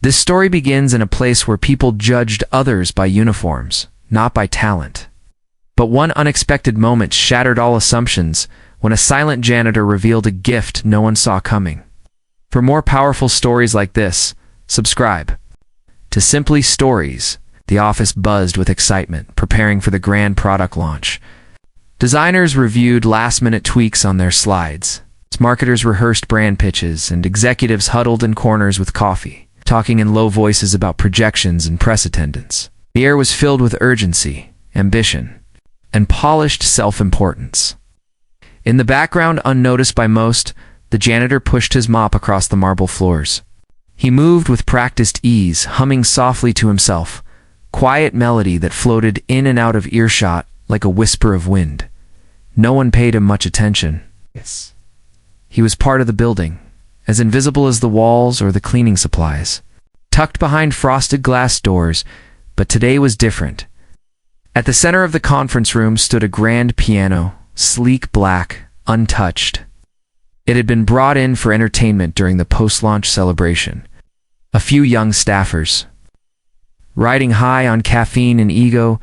This story begins in a place where people judged others by uniforms, not by talent. But one unexpected moment shattered all assumptions when a silent janitor revealed a gift no one saw coming. For more powerful stories like this, subscribe to Simply Stories. The office buzzed with excitement, preparing for the grand product launch. Designers reviewed last-minute tweaks on their slides. Marketers rehearsed brand pitches, and executives huddled in corners with coffee, talking in low voices about projections and press attendance. The air was filled with urgency, ambition, and polished self-importance. In the background, unnoticed by most, the janitor pushed his mop across the marble floors. He moved with practiced ease, humming softly to himself, quiet melody that floated in and out of earshot like a whisper of wind. No one paid him much attention. He was part of the building, as invisible as the walls or the cleaning supplies, tucked behind frosted glass doors, but today was different. At the center of the conference room stood a grand piano, sleek black, untouched. It had been brought in for entertainment during the post-launch celebration. A few young staffers, riding high on caffeine and ego,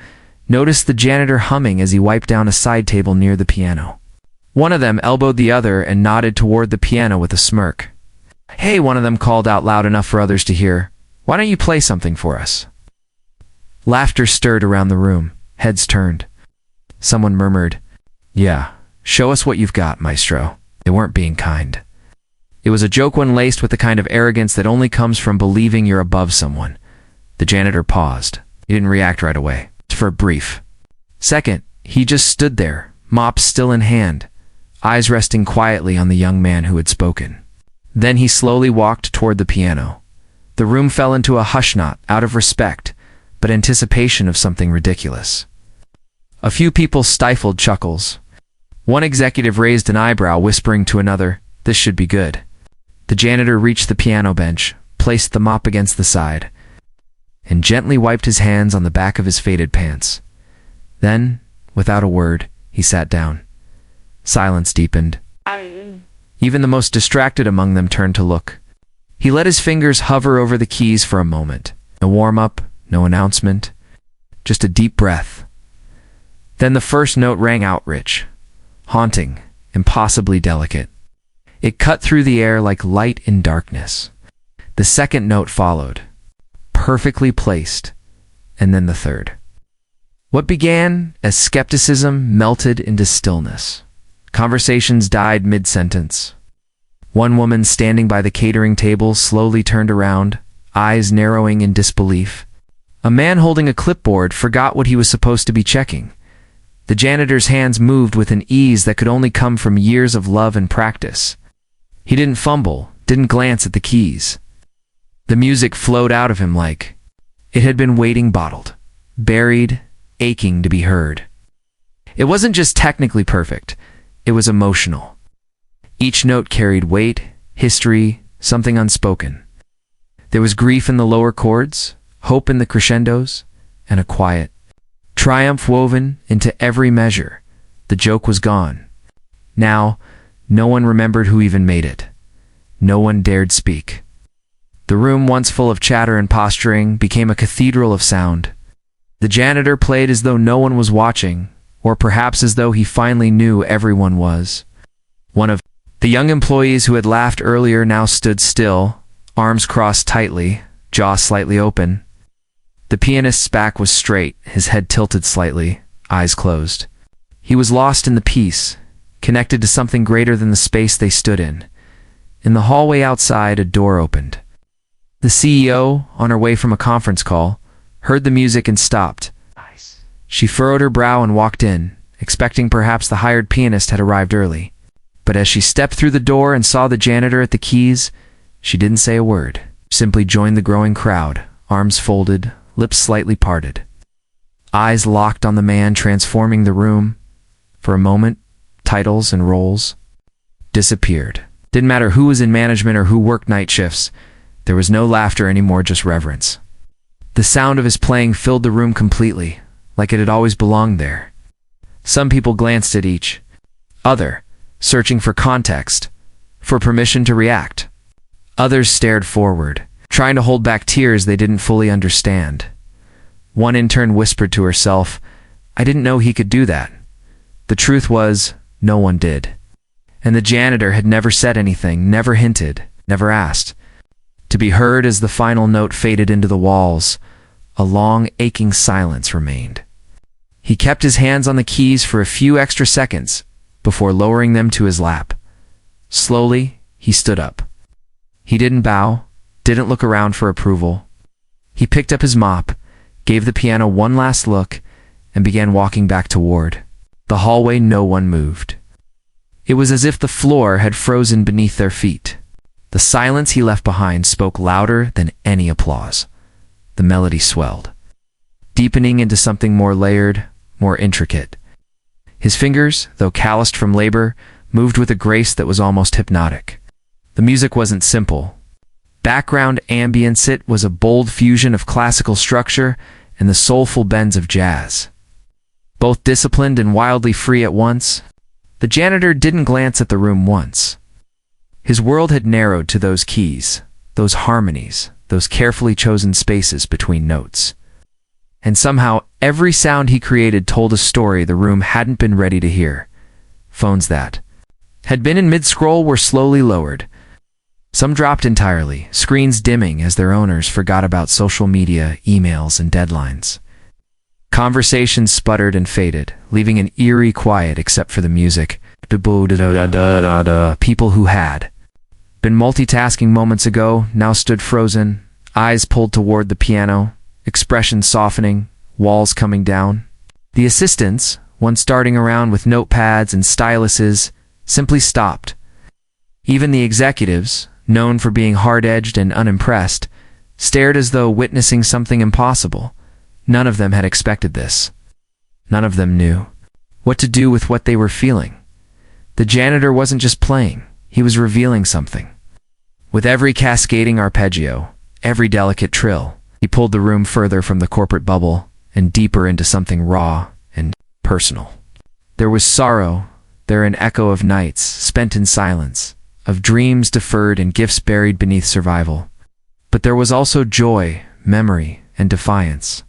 noticed the janitor humming as he wiped down a side table near the piano. One of them elbowed the other and nodded toward the piano with a smirk. "Hey," one of them called out loud enough for others to hear, "why don't you play something for us?" Laughter stirred around the room, heads turned. Someone murmured, "Yeah, show us what you've got, maestro." They weren't being kind. It was a joke one laced with the kind of arrogance that only comes from believing you're above someone. The janitor paused. He didn't react right away, for a brief second. He just stood there, mop still in hand, eyes resting quietly on the young man who had spoken. Then he slowly walked toward the piano. The room fell into a hush, not out of respect, but anticipation of something ridiculous. A few people stifled chuckles. One executive raised an eyebrow, whispering to another, "This should be good." The janitor reached the piano bench, placed the mop against the side, and gently wiped his hands on the back of his faded pants. Then, without a word, he sat down. Silence deepened. Even the most distracted among them turned to look. He let his fingers hover over the keys for a moment. No warm-up, no announcement, just a deep breath. Then the first note rang out, rich, haunting, impossibly delicate. It cut through the air like light in darkness. The second note followed, perfectly placed, and then the third. What began as skepticism melted into stillness. Conversations died mid-sentence. One woman standing by the catering table slowly turned around, eyes narrowing in disbelief. A man holding a clipboard forgot what he was supposed to be checking. The janitor's hands moved with an ease that could only come from years of love and practice. He didn't fumble, didn't glance at the keys. The music flowed out of him like it had been waiting, bottled, buried, aching to be heard. It wasn't just technically perfect, it was emotional. Each note carried weight, history, something unspoken. There was grief in the lower chords, hope in the crescendos, and a quiet triumph woven into every measure. The joke was gone. Now, no one remembered who even made it. No one dared speak. The room, once full of chatter and posturing, became a cathedral of sound. The janitor played as though no one was watching, or perhaps as though he finally knew everyone was. One of the young employees who had laughed earlier now stood still, arms crossed tightly, jaw slightly open. The pianist's back was straight, his head tilted slightly, eyes closed. He was lost in the piece, connected to something greater than the space they stood in. In the hallway outside, a door opened. The CEO, on her way from a conference call, heard the music and stopped. She furrowed her brow and walked in, expecting perhaps the hired pianist had arrived early. But as she stepped through the door and saw the janitor at the keys, she didn't say a word, simply joined the growing crowd, arms folded, lips slightly parted. Eyes locked on the man transforming the room. For a moment, titles and roles disappeared. Didn't matter who was in management or who worked night shifts. There was no laughter anymore, just reverence. The sound of his playing filled the room completely, like it had always belonged there. Some people glanced at each other, searching for context, for permission to react. Others stared forward, trying to hold back tears they didn't fully understand. One intern whispered to herself, "I didn't know he could do that." The truth was, no one did. And the janitor had never said anything, never hinted, never asked. To be heard as the final note faded into the walls, a long, aching silence remained. He kept his hands on the keys for a few extra seconds before lowering them to his lap. Slowly, he stood up. He didn't bow, didn't look around for approval. He picked up his mop, gave the piano one last look, and began walking back toward the hallway. No one moved. It was as if the floor had frozen beneath their feet. The silence he left behind spoke louder than any applause. The melody swelled, deepening into something more layered, more intricate. His fingers, though calloused from labor, moved with a grace that was almost hypnotic. The music wasn't simple. Background ambience, it was a bold fusion of classical structure and the soulful bends of jazz. Both disciplined and wildly free at once, the janitor didn't glance at the room once. His world had narrowed to those keys, those harmonies, those carefully chosen spaces between notes. And somehow, every sound he created told a story the room hadn't been ready to hear. Phones that had been in mid-scroll were slowly lowered. Some dropped entirely, screens dimming as their owners forgot about social media, emails, and deadlines. Conversations sputtered and faded, leaving an eerie quiet except for the music. People who had been multitasking moments ago now stood frozen, eyes pulled toward the piano, expressions softening, walls coming down. The assistants, once darting around with notepads and styluses, simply stopped. Even the executives, known for being hard-edged and unimpressed, stared as though witnessing something impossible. None of them had expected this. None of them knew what to do with what they were feeling. The janitor wasn't just playing, he was revealing something. With every cascading arpeggio, every delicate trill, he pulled the room further from the corporate bubble and deeper into something raw and personal. There was sorrow, there an echo of nights spent in silence, of dreams deferred and gifts buried beneath survival. But there was also joy, memory, and defiance.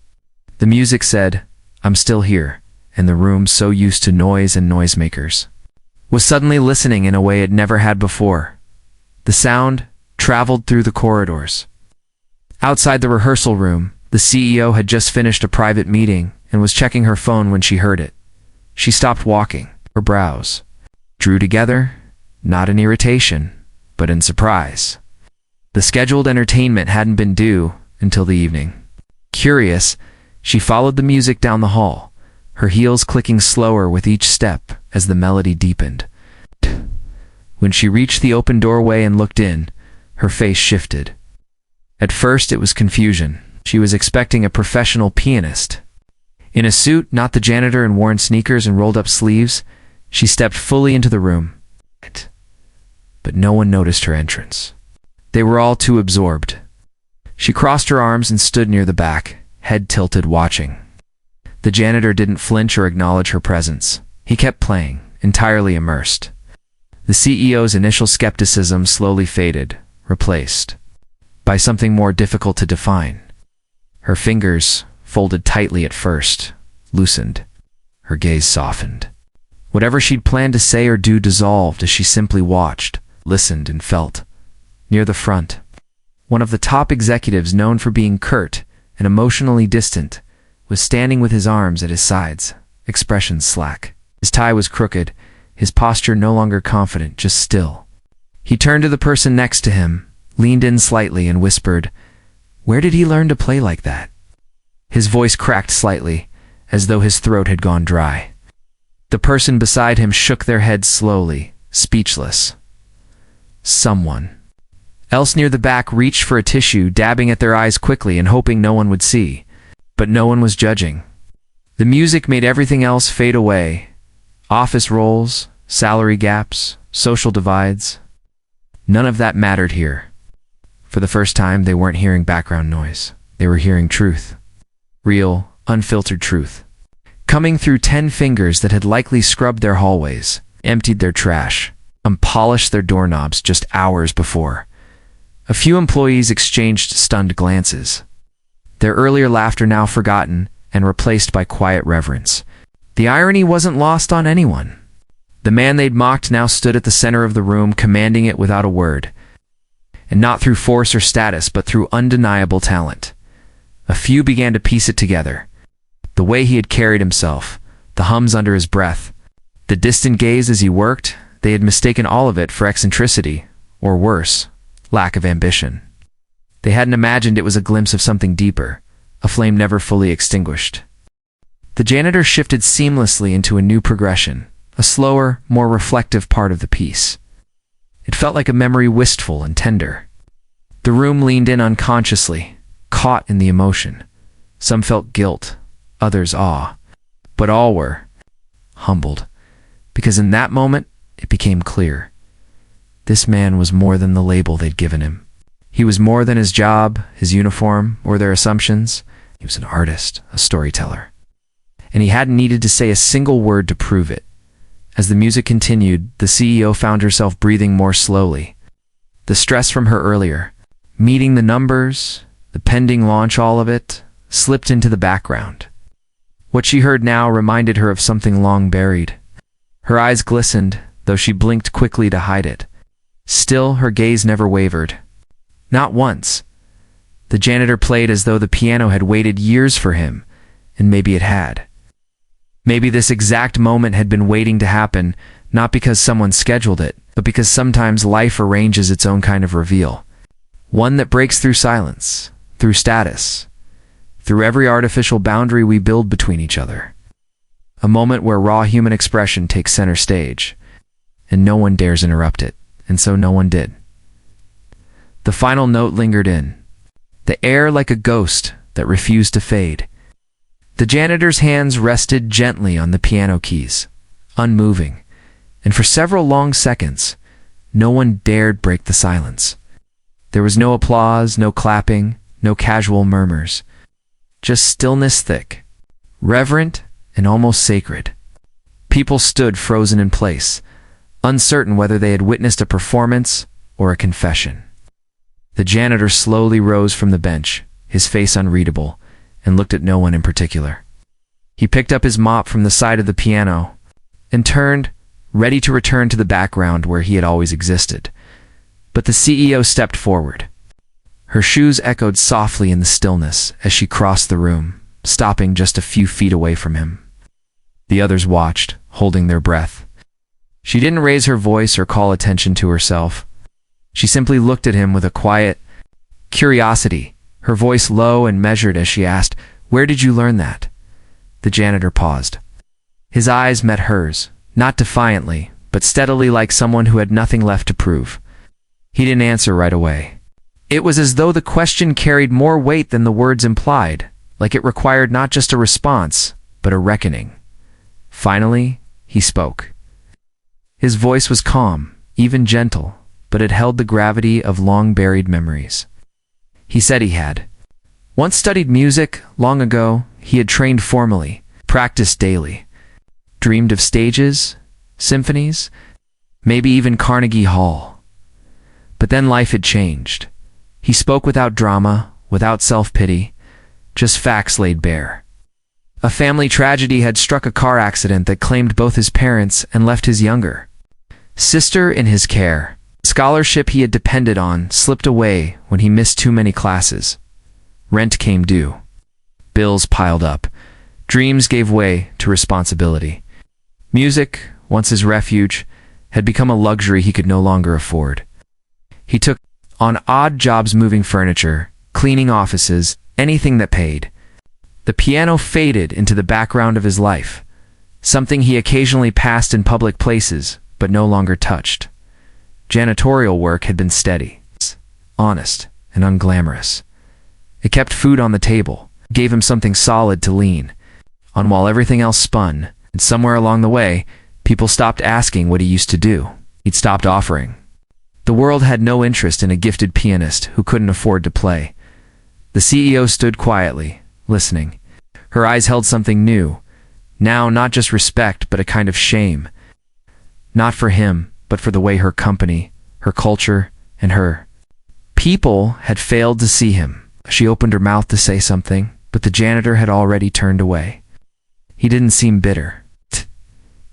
The music said, "I'm still here," and the room, so used to noise and noisemakers, was suddenly listening in a way it never had before. The sound traveled through the corridors. Outside the rehearsal room, the CEO had just finished a private meeting and was checking her phone when she heard it. She stopped walking, her brows drew together, not in irritation, but in surprise. The scheduled entertainment hadn't been due until the evening. Curious, she followed the music down the hall, her heels clicking slower with each step as the melody deepened. When she reached the open doorway and looked in, her face shifted. At first it was confusion. She was expecting a professional pianist. In a suit, not the janitor in worn sneakers and rolled-up sleeves, she stepped fully into the room. But no one noticed her entrance. They were all too absorbed. She crossed her arms and stood near the back, head tilted, watching. The janitor didn't flinch or acknowledge her presence. He kept playing, entirely immersed. The CEO's initial skepticism slowly faded, replaced by something more difficult to define. Her fingers, folded tightly at first, loosened. Her gaze softened. Whatever she'd planned to say or do dissolved as she simply watched, listened, and felt. Near the front, one of the top executives, known for being curt and emotionally distant, was standing with his arms at his sides, expressions slack. His tie was crooked, his posture no longer confident, just still. He turned to the person next to him, leaned in slightly, and whispered, "Where did he learn to play like that?" His voice cracked slightly, as though his throat had gone dry. The person beside him shook their heads slowly, speechless. Someone else near the back reached for a tissue, dabbing at their eyes quickly and hoping no one would see. But no one was judging. The music made everything else fade away. Office roles, salary gaps, social divides. None of that mattered here. For the first time, they weren't hearing background noise. They were hearing truth. Real, unfiltered truth. Coming through 10 fingers that had likely scrubbed their hallways, emptied their trash, and polished their doorknobs just hours before. A few employees exchanged stunned glances, their earlier laughter now forgotten and replaced by quiet reverence. The irony wasn't lost on anyone. The man they'd mocked now stood at the center of the room, commanding it without a word, and not through force or status, but through undeniable talent. A few began to piece it together. The way he had carried himself, the hums under his breath, the distant gaze as he worked, they had mistaken all of it for eccentricity, or worse, lack of ambition. They hadn't imagined it was a glimpse of something deeper, a flame never fully extinguished. The janitor shifted seamlessly into a new progression, a slower, more reflective part of the piece. It felt like a memory wistful and tender. The room leaned in unconsciously, caught in the emotion. Some felt guilt, others awe, but all were humbled, because in that moment it became clear. This man was more than the label they'd given him. He was more than his job, his uniform, or their assumptions. He was an artist, a storyteller. And he hadn't needed to say a single word to prove it. As the music continued, the CEO found herself breathing more slowly. The stress from her earlier, meeting the numbers, the pending launch, all of it, slipped into the background. What she heard now reminded her of something long buried. Her eyes glistened, though she blinked quickly to hide it. Still, her gaze never wavered. Not once. The janitor played as though the piano had waited years for him, and maybe it had. Maybe this exact moment had been waiting to happen, not because someone scheduled it, but because sometimes life arranges its own kind of reveal. One that breaks through silence, through status, through every artificial boundary we build between each other. A moment where raw human expression takes center stage, and no one dares interrupt it, and so no one did. The final note lingered in, the air like a ghost that refused to fade. The janitor's hands rested gently on the piano keys, unmoving, and for several long seconds, no one dared break the silence. There was no applause, no clapping, no casual murmurs, just stillness thick, reverent, and almost sacred. People stood frozen in place, uncertain whether they had witnessed a performance or a confession. The janitor slowly rose from the bench, his face unreadable, and looked at no one in particular. He picked up his mop from the side of the piano and turned, ready to return to the background where he had always existed. But the CEO stepped forward. Her shoes echoed softly in the stillness as she crossed the room, stopping just a few feet away from him. The others watched, holding their breath. She didn't raise her voice or call attention to herself. She simply looked at him with a quiet curiosity, her voice low and measured as she asked, "Where did you learn that?" The janitor paused. His eyes met hers, not defiantly, but steadily, like someone who had nothing left to prove. He didn't answer right away. It was as though the question carried more weight than the words implied, like it required not just a response, but a reckoning. Finally, he spoke. His voice was calm, even gentle, but it held the gravity of long-buried memories. He said he had once studied music. Long ago, he had trained formally, practiced daily, dreamed of stages, symphonies, maybe even Carnegie Hall. But then life had changed. He spoke without drama, without self-pity, just facts laid bare. A family tragedy had struck, a car accident that claimed both his parents and left his younger sister in his care. Scholarship he had depended on slipped away when he missed too many classes. Rent came due. Bills piled up. Dreams gave way to responsibility. Music, once his refuge, had become a luxury he could no longer afford. He took on odd jobs, moving furniture, cleaning offices, anything that paid. The piano faded into the background of his life, something he occasionally passed in public places, but no longer touched. Janitorial work had been steady, honest, and unglamorous. It kept food on the table, gave him something solid to lean on while everything else spun, and somewhere along the way, people stopped asking what he used to do. He'd stopped offering. The world had no interest in a gifted pianist who couldn't afford to play. The CEO stood quietly, listening. Her eyes held something new. Now, not just respect, but a kind of shame. Not for him, but for the way her company, her culture, and her People had failed to see him. She opened her mouth to say something, but the janitor had already turned away. He didn't seem bitter.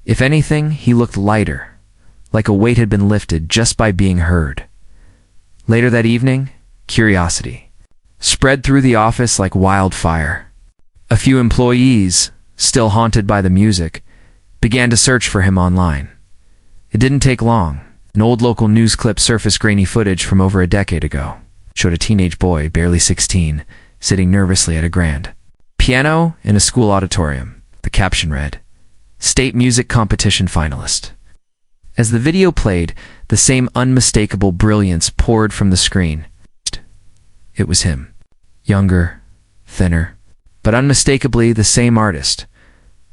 If anything, he looked lighter, like a weight had been lifted just by being heard. Later that evening, curiosity spread through the office like wildfire. A few employees, still haunted by the music, began to search for him online. It didn't take long. An old local news clip surfaced. Grainy footage from over a decade ago showed a teenage boy, barely 16, sitting nervously at a grand piano in a school auditorium. The caption read, "State Music Competition Finalist." As the video played, the same unmistakable brilliance poured from the screen. It was him. Younger, thinner, but unmistakably the same artist.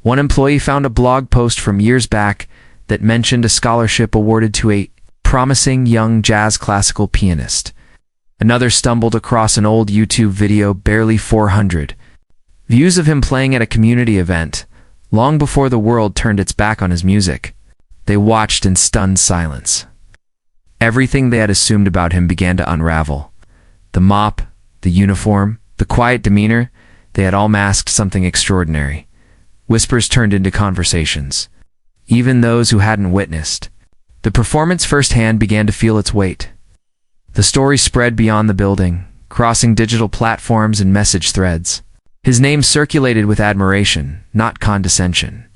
One employee found a blog post from years back that mentioned a scholarship awarded to a promising young jazz classical pianist. Another stumbled across an old YouTube video, barely 400 views, of him playing at a community event, long before the world turned its back on his music. They watched in stunned silence. Everything they had assumed about him began to unravel. The mop, the uniform, the quiet demeanor, they had all masked something extraordinary. Whispers turned into conversations. Even those who hadn't witnessed the performance firsthand began to feel its weight. The story spread beyond the building, crossing digital platforms and message threads. His name circulated with admiration, not condescension.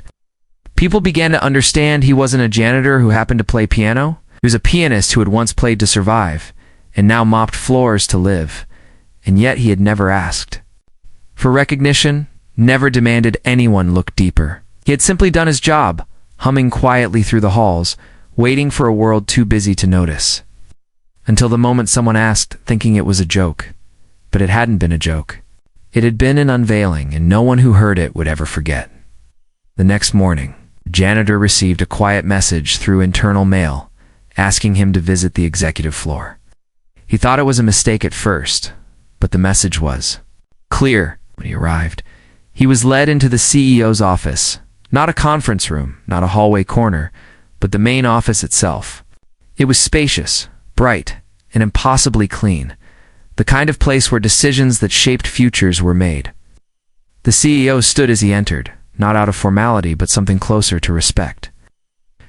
People began to understand he wasn't a janitor who happened to play piano. He was a pianist who had once played to survive, and now mopped floors to live. And yet he had never asked for recognition, never demanded anyone look deeper. He had simply done his job, humming quietly through the halls, waiting for a world too busy to notice. Until the moment someone asked, thinking it was a joke. But it hadn't been a joke. It had been an unveiling, and no one who heard it would ever forget. The next morning, the janitor received a quiet message through internal mail, asking him to visit the executive floor. He thought it was a mistake at first, but the message was clear. When he arrived, he was led into the CEO's office. Not a conference room, not a hallway corner, but the main office itself. It was spacious, bright, and impossibly clean, the kind of place where decisions that shaped futures were made. The CEO stood as he entered, not out of formality, but something closer to respect.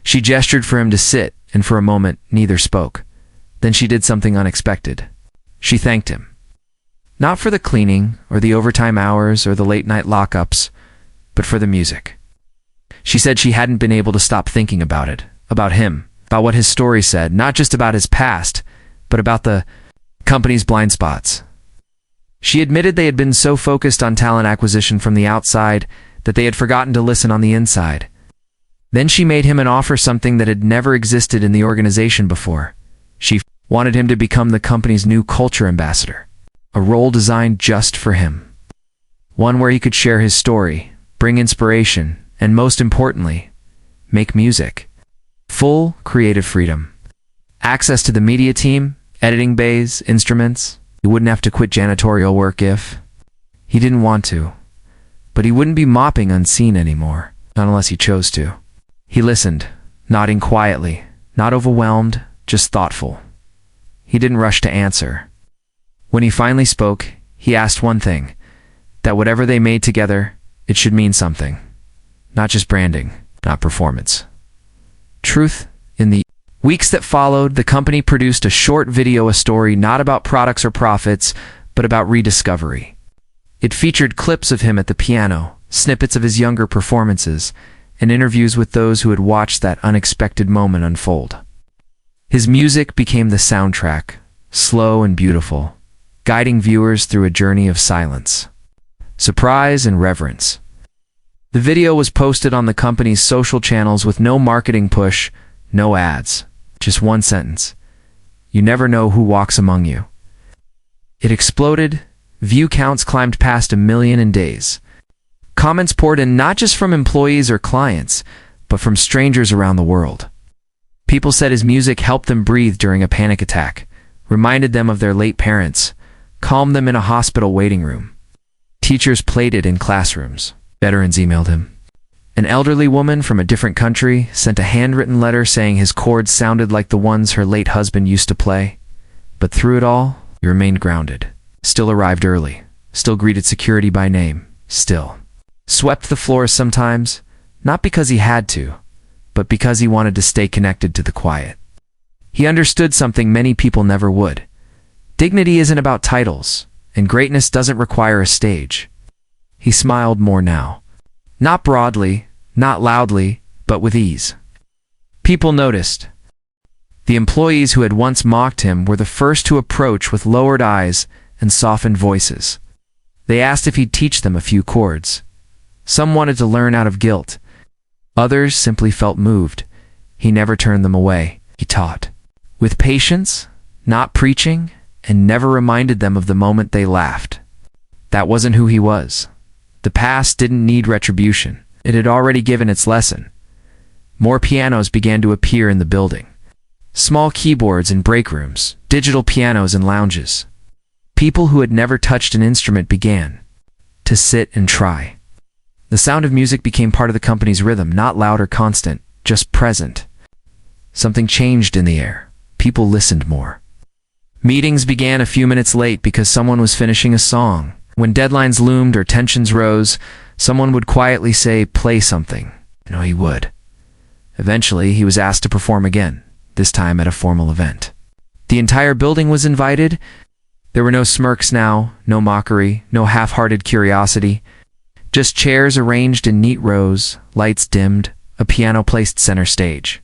She gestured for him to sit, and for a moment, neither spoke. Then she did something unexpected. She thanked him. Not for the cleaning, or the overtime hours, or the late-night lockups, but for the music. She said she hadn't been able to stop thinking about it, about him, about what his story said, not just about his past, but about the company's blind spots. She admitted they had been so focused on talent acquisition from the outside that they had forgotten to listen on the inside. Then she made him an offer, something that had never existed in the organization before. She wanted him to become the company's new culture ambassador, a role designed just for him. One where he could share his story, bring inspiration, and most importantly, make music. Full creative freedom. Access to the media team, editing bays, instruments. He wouldn't have to quit janitorial work if he didn't want to. But he wouldn't be mopping unseen anymore, not unless he chose to. He listened, nodding quietly, not overwhelmed, just thoughtful. He didn't rush to answer. When he finally spoke, he asked one thing, that whatever they made together, it should mean something. Not just branding, not performance. Truth. In the weeks that followed, the company produced a short video, a story not about products or profits, but about rediscovery. It featured clips of him at the piano, snippets of his younger performances, and interviews with those who had watched that unexpected moment unfold. His music became the soundtrack, slow and beautiful, guiding viewers through a journey of silence, surprise, and reverence. The video was posted on the company's social channels with no marketing push, no ads, just one sentence. You never know who walks among you. It exploded. View counts climbed past 1 million in days. Comments poured in not just from employees or clients, but from strangers around the world. People said his music helped them breathe during a panic attack, reminded them of their late parents, calmed them in a hospital waiting room. Teachers played it in classrooms. Veterans emailed him. An elderly woman from a different country sent a handwritten letter saying his chords sounded like the ones her late husband used to play. But through it all, he remained grounded. Still arrived early. Still greeted security by name. Still swept the floors sometimes, not because he had to, but because he wanted to stay connected to the quiet. He understood something many people never would. Dignity isn't about titles, and greatness doesn't require a stage. He smiled more now. Not broadly, not loudly, but with ease. People noticed. The employees who had once mocked him were the first to approach with lowered eyes and softened voices. They asked if he'd teach them a few chords. Some wanted to learn out of guilt. Others simply felt moved. He never turned them away. He taught. With patience, not preaching, and never reminded them of the moment they laughed. That wasn't who he was. The past didn't need retribution. It had already given its lesson. More pianos began to appear in the building. Small keyboards in break rooms, digital pianos in lounges. People who had never touched an instrument began to sit and try. The sound of music became part of the company's rhythm, not loud or constant, just present. Something changed in the air. People listened more. Meetings began a few minutes late because someone was finishing a song. When deadlines loomed or tensions rose, someone would quietly say, "Play something." He would. Eventually, he was asked to perform again, this time at a formal event. The entire building was invited. There were no smirks now, no mockery, no half-hearted curiosity. Just chairs arranged in neat rows, lights dimmed, a piano placed center stage.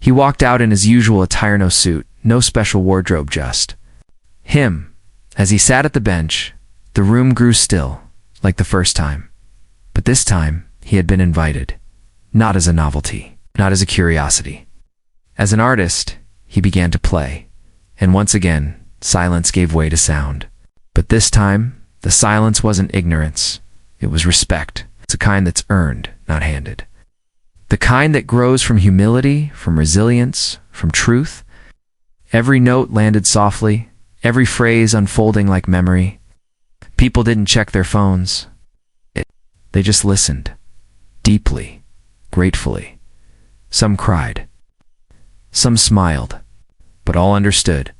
He walked out in his usual attire, no suit, no special wardrobe, just him. As he sat at the bench, the room grew still, like the first time. But this time, he had been invited. Not as a novelty, not as a curiosity. As an artist, he began to play. And once again, silence gave way to sound. But this time, the silence wasn't ignorance. It was respect. It's a kind that's earned, not handed. The kind that grows from humility, from resilience, from truth. Every note landed softly, every phrase unfolding like memory. People didn't check their phones. They just listened. Deeply, gratefully. Some cried. Some smiled. But all understood.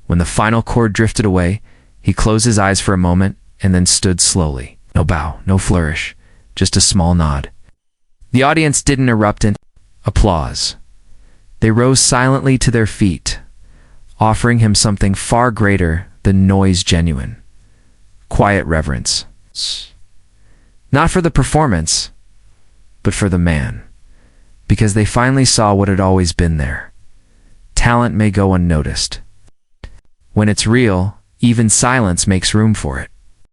When the final chord drifted away, he closed his eyes for a moment and then stood slowly. No bow, no flourish, just a small nod. The audience didn't erupt in applause. They rose silently to their feet, offering him something far greater than noise, genuine, quiet reverence. Not for the performance, but for the man. Because they finally saw what had always been there. Talent may go unnoticed. When it's real, even silence makes room for it.